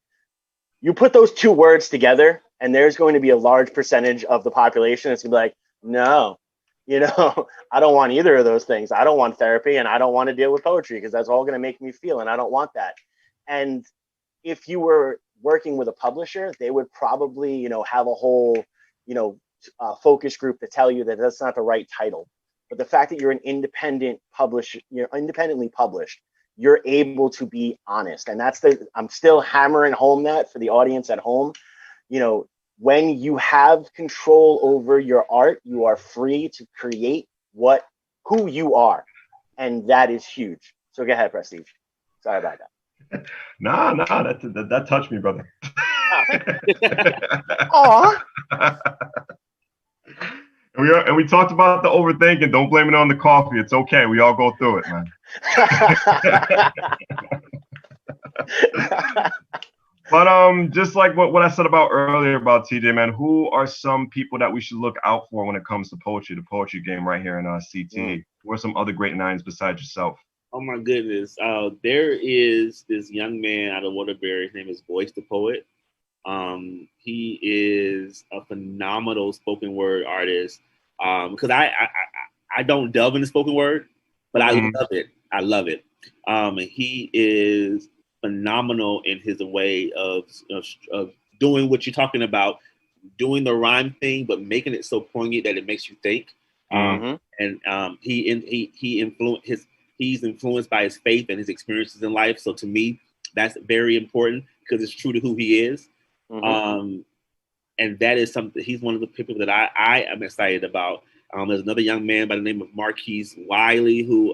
You put those two words together, and there's going to be a large percentage of the population that's gonna be like, no, I don't want either of those things. I don't want therapy, and I don't want to deal with poetry, because that's all going to make me feel, and I don't want that. And if you were working with a publisher, they would probably, have a whole, focus group to tell you that that's not the right title. But the fact that you're an independent publisher, you're independently published, you're able to be honest. And I'm still hammering home that for the audience at home. When you have control over your art, you are free to create who you are. And that is huge. So go ahead, Prestige. Sorry about that. Nah, that touched me, brother. Aw. And we talked about the overthinking. Don't blame it on the coffee. It's okay. We all go through it, man. But just like what I said about earlier about TJ, man, who are some people that we should look out for when it comes to poetry, the poetry game right here in CT? Who are some other great nines besides yourself? Oh my goodness. There is this young man out of Waterbury. His name is Voice the Poet. He is a phenomenal spoken word artist. Because I don't delve into spoken word, but I love it. I love it. He is phenomenal in his way of doing what you're talking about, doing the rhyme thing, but making it so poignant that it makes you think. And he's influenced by his faith and his experiences in life. So to me, that's very important because it's true to who he is. And that is something. He's one of the people that I am excited about. There's another young man by the name of Marquise Wiley who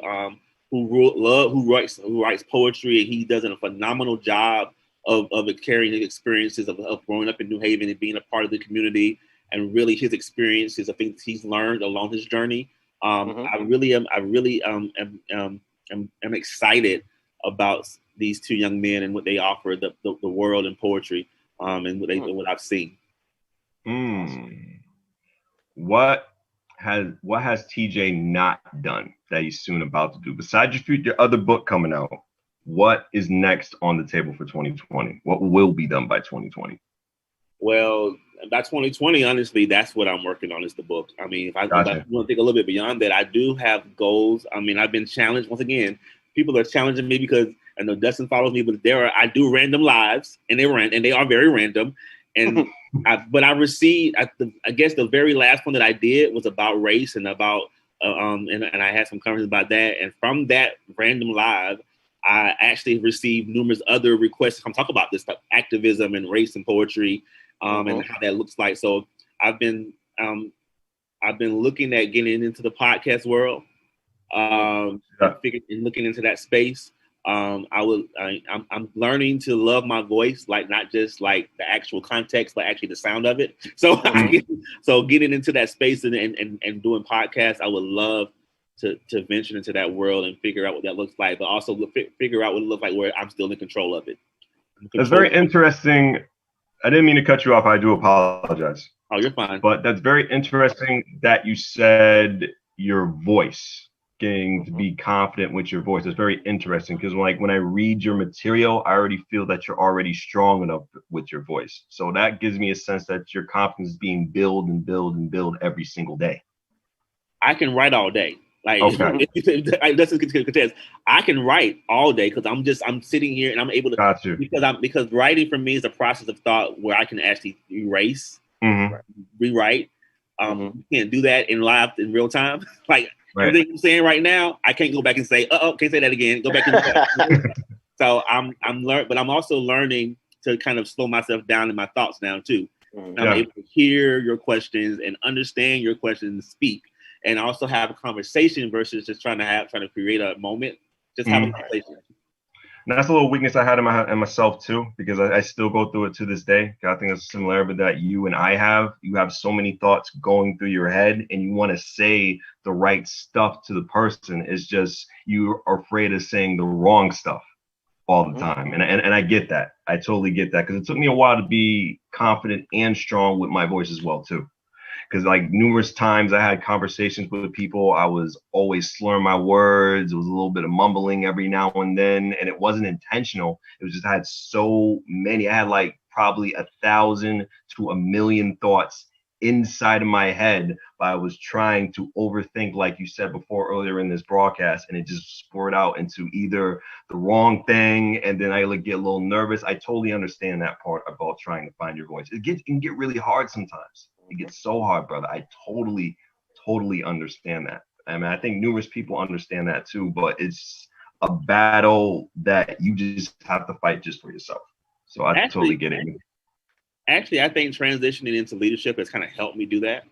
writes poetry, and he does a phenomenal job of carrying his experiences of growing up in New Haven and being a part of the community, and really his experiences, the things he's learned along his journey. I really am excited about these two young men and what they offer the world in poetry, and what I've seen. What has TJ not done that he's soon about to do? Besides your other book coming out, what is next on the table for 2020? What will be done by 2020? Well, by 2020, honestly, that's what I'm working on is the book. I mean, if I want to think a little bit beyond that, I do have goals. I mean, I've been challenged once again. People are challenging me because I know Dustin follows me, but I do random lives, and they are very random. And I received, I guess the very last one that I did was about race and about, and I had some conversations about that. And from that random live, I actually received numerous other requests to come talk about this stuff, activism and race and poetry, and how that looks like. So I've been looking at getting into the podcast world, and looking into that space. I'm learning to love my voice, like not just like the actual context, but actually the sound of it. So, so getting into that space and doing podcasts, I would love to venture into that world and figure out what that looks like, but also figure out what it looks like where I'm still in control of it. That's very interesting. I didn't mean to cut you off. I do apologize. Oh, you're fine. But that's very interesting that you said your voice. Getting to be confident with your voice. It's very interesting because when I read your material, I already feel that you're already strong enough with your voice. So that gives me a sense that your confidence is being built every single day. I can write all day. Like, Okay. let's contest. I can write all day because I'm sitting here and I'm able to. Got you. Because writing for me is a process of thought where I can actually erase, Mm-hmm. rewrite. You can't do that in real time. Like everything I'm saying right now, I can't go back and say, can't say that again. Go back and so I'm learning, but I'm also learning to kind of slow myself down in my thoughts down too. I'm able to hear your questions and understand your questions and speak, and also have a conversation versus just trying to create a moment. Just have a conversation. And that's a little weakness I had in myself too, because I still go through it to this day. I think it's a similarity that you and I have. You have so many thoughts going through your head, and you want to say the right stuff to the person. It's just you are afraid of saying the wrong stuff all the time. And I get that. I totally get that, because it took me a while to be confident and strong with my voice as well too. Because like numerous times I had conversations with people, I was always slurring my words. It was a little bit of mumbling every now and then, and it wasn't intentional. It was just I had so many. I had like probably 1,000 to 1,000,000 thoughts inside of my head, but I was trying to overthink, like you said before earlier in this broadcast, and it just spurred out into either the wrong thing, and then I get a little nervous. I totally understand that part about trying to find your voice. It can get really hard sometimes. It gets so hard, brother. I totally understand that. I mean, I think numerous people understand that too, but it's a battle that you just have to fight just for yourself. So I totally get it. Actually, I think transitioning into leadership has kind of helped me do that.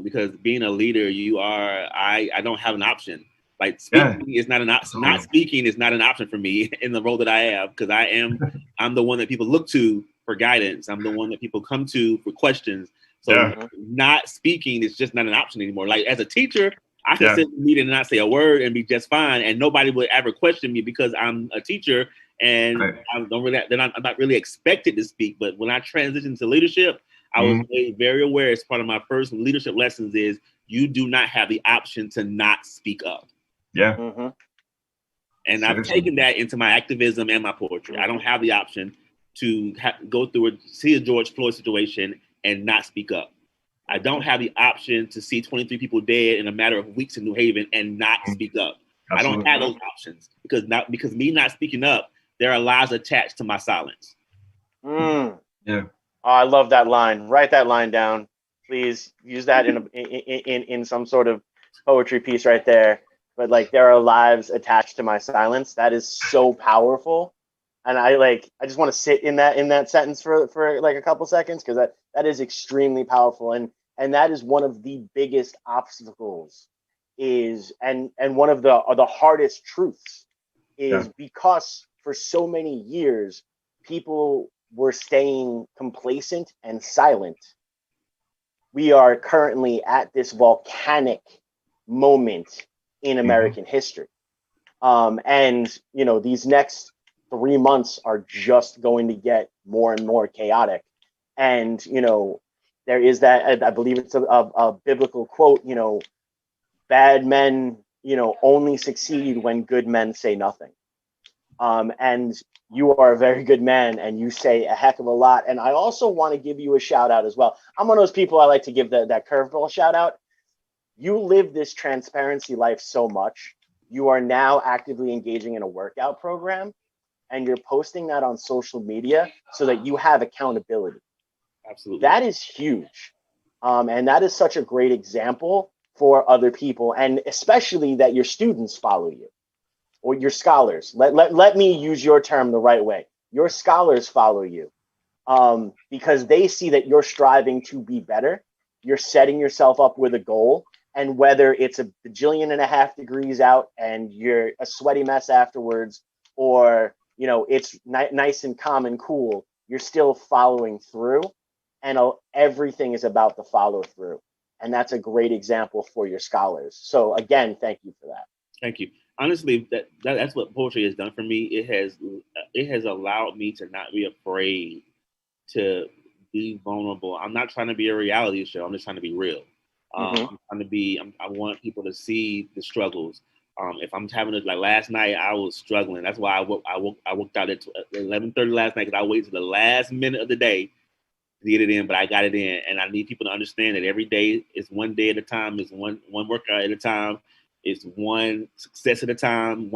Because being a leader, I don't have an option. Like speaking is not an option. Not speaking is not an option for me in the role that I have, because I'm the one that people look to for guidance. I'm the one that people come to for questions. So not speaking is just not an option anymore. Like as a teacher, I can sit in a meeting and not say a word and be just fine, and nobody would ever question me because I'm a teacher and I'm not really expected to speak. But when I transitioned to leadership, I was made very aware as part of my first leadership lessons is you do not have the option to not speak up. And I've taken that into my activism and my poetry. I don't have the option to go through see a George Floyd situation and not speak up. I don't have the option to see 23 people dead in a matter of weeks in New Haven and not speak up. Absolutely. I don't have those options because me not speaking up, there are lies attached to my silence. Oh, I love that line. Write that line down, please. Use that in some sort of poetry piece right there. But like, there are lives attached to my silence. That is so powerful. And I just want to sit in that sentence for like a couple seconds, because that is extremely powerful, and that is one of the biggest obstacles and one of the hardest truths is because for so many years people were staying complacent and silent. We are currently at this volcanic moment in American history, and these next 3 months are just going to get more and more chaotic. And, there is that, I believe it's a biblical quote, bad men, only succeed when good men say nothing. And you are a very good man, and you say a heck of a lot. And I also want to give you a shout out as well. I'm one of those people I like to give that curveball shout out. You live this transparency life so much. You are now actively engaging in a workout program, and you're posting that on social media so that you have accountability. Absolutely. That is huge. And that is such a great example for other people, and especially that your students follow you, or your scholars. Let me use your term the right way. Your scholars follow you because they see that you're striving to be better. You're setting yourself up with a goal. And whether it's a bajillion and a half degrees out and you're a sweaty mess afterwards, or it's nice and calm and cool, you're still following through, and everything is about the follow through. And that's a great example for your scholars. So again, thank you for that. Thank you. Honestly, that's what poetry has done for me. It has allowed me to not be afraid to be vulnerable. I'm not trying to be a reality show. I'm just trying to be real. I'm trying to be. I want people to see the struggles. If I'm having it, like last night, I was struggling. That's why I worked out at 11:30 last night, because I waited to the last minute of the day to get it in, but I got it in. And I need people to understand that every day is one day at a time, is one workout at a time. It's one success at a time.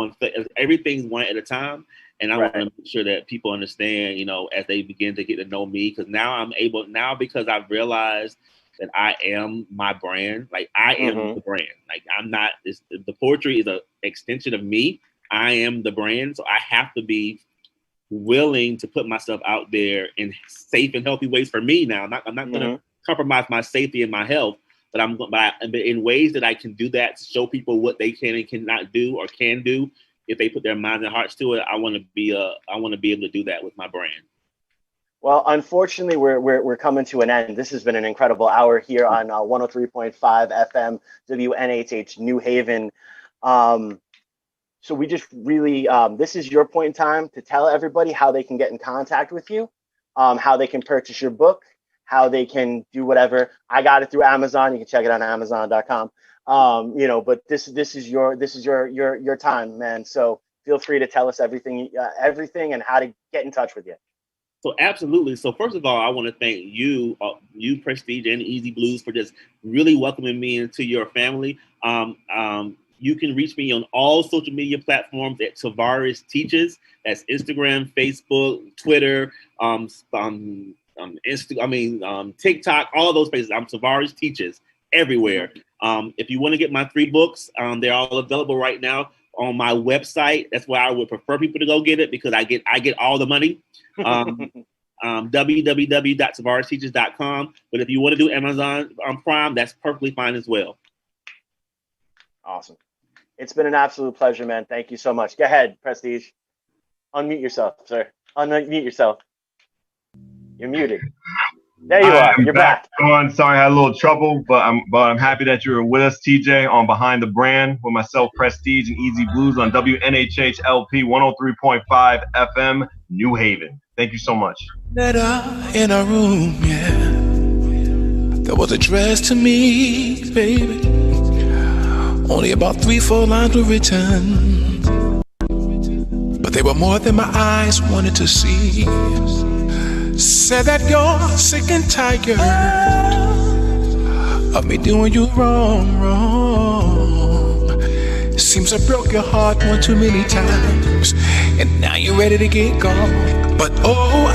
Everything's one at a time. And I want to make sure that people understand, you know, as they begin to get to know me, because now because I've realized that I am my brand. Like I am the brand. Like the poetry is an extension of me. I am the brand. So I have to be willing to put myself out there in safe and healthy ways for me now. I'm not going to compromise my safety and my health, but in ways that I can do that to show people what they can and cannot do or can do. If they put their minds and hearts to it, I want to be able to do that with my brand. Well, unfortunately, we're coming to an end. This has been an incredible hour here on 103.5 FM WNHH New Haven. So we just really, this is your point in time to tell everybody how they can get in contact with you, how they can purchase your book, how they can do whatever. I got it through Amazon. You can check it on Amazon.com. You know, but this is your time, man. So feel free to tell us everything and how to get in touch with you. So absolutely. So first of all, I want to thank you, Prestige and Easy Blues, for just really welcoming me into your family. You can reach me on all social media platforms at Tavares Teaches. That's Instagram, Facebook, Twitter, TikTok, all those places. I'm Tavares Teaches everywhere. If you want to get my 3 books, they're all available right now on my website. That's where I would prefer people to go get it, because I get all the money. www.tavaresteaches.com. But if you want to do Amazon Prime, that's perfectly fine as well. Awesome. It's been an absolute pleasure, man. Thank you so much. Go ahead, Prestige. Unmute yourself, sir. Unmute yourself. You're muted. There you are. You're back. Sorry, I had a little trouble, but I'm happy that you're with us, TJ, on Behind the Brand with myself, Prestige, and Easy Blues on WNHH LP 103.5 FM, New Haven. Thank you so much. In a room, yeah, there was addressed to me, baby. Only about 3-4 lines were written, but they were more than my eyes wanted to see. Said that you're sick and tired of me doing you wrong. Seems I broke your heart one too many times, and now you're ready to get gone. But oh,